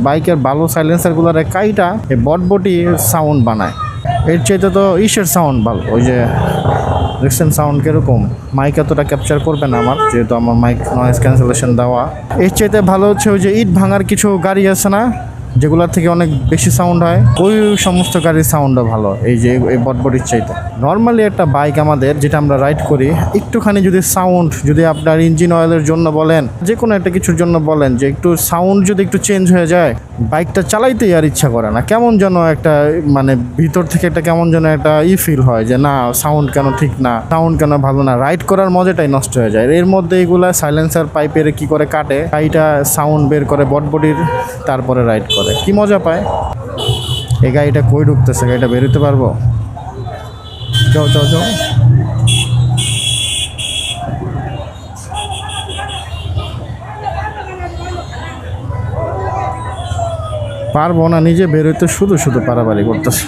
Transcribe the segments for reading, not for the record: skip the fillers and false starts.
বাইকের ভালো সাইলেন্সারগুলোর কাইটা এই বটবটি সাউন্ড বানায়। এর চাইতে তো ইসের সাউন্ড ভালো, ওই যে দেখছেন সাউন্ড কীরকম, মাইক এতটা ক্যাপচার করবে না আমার, যেহেতু আমার মাইক নয়েজ ক্যান্সেলেশন দেওয়া। এর চাইতে ভালো হচ্ছে ওই যে ইট ভাঙার কিছু গাড়ি আছে না, যেগুলোর থেকে অনেক বেশি সাউন্ড হয়, ওই সমস্ত গাড়ির সাউন্ডও ভালো এই যে এই বটবটির চাইতে। নর্মালি একটা বাইক আমাদের যেটা আমরা রাইড করি, একটুখানি যদি সাউন্ড, যদি আপনার ইঞ্জিন অয়েলের জন্য বলেন, যে কোনো একটা কিছুর জন্য বলেন, যে একটু সাউন্ড যদি একটু চেঞ্জ হয়ে যায়, বাইকটা চালাইতেই আর ইচ্ছা করে না, কেমন যেন একটা মানে ভিতর থেকে একটা কেমন যেন একটা ফিল হয় যে না সাউন্ড কেন ঠিক না, সাউন্ড কেন ভালো না, রাইড করার মজাটাই নষ্ট হয়ে যায়। এর মধ্যে এগুলা সাইলেন্সার পাইপের কি করে কাটে, গাড়িটা সাউন্ড বের করে বটবটির, তারপরে রাইড করে, কি মজা পায়। এই গাড়িটা কই ঢুকতেছে, গাড়িটা বেরোতে পারবো? যাও যাও যাও। পারবো না নিজে বেরোতে, শুধু শুধু পারাপারি করতেছে।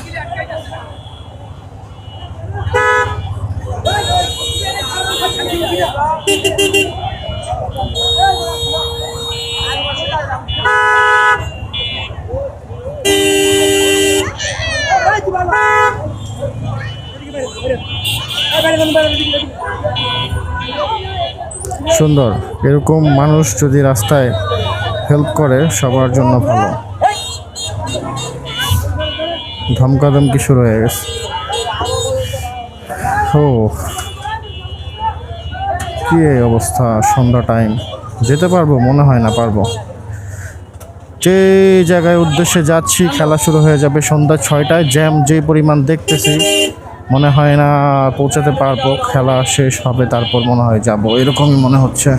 সুন্দর, এরকম মানুষ যদি রাস্তায় হেল্প করে সবার জন্য ভালো। ধমকাধমকি শুরু হয়ে গেছে। ও কি এই অবস্থা, সন্ধ্যা টাইম, যেতে পারবো? মনে হয় না পারবো। যে জায়গায় উদ্দেশ্যে যাচ্ছি খেলা শুরু হয়ে যাবে সন্ধ্যা 6টায়। জ্যাম যে পরিমাণ দেখতেছি, মনে হয় না পৌঁছাতে পারবো। খেলা শেষ হবে তারপর মনে হয় যাব, এরকমই মনে হচ্ছে।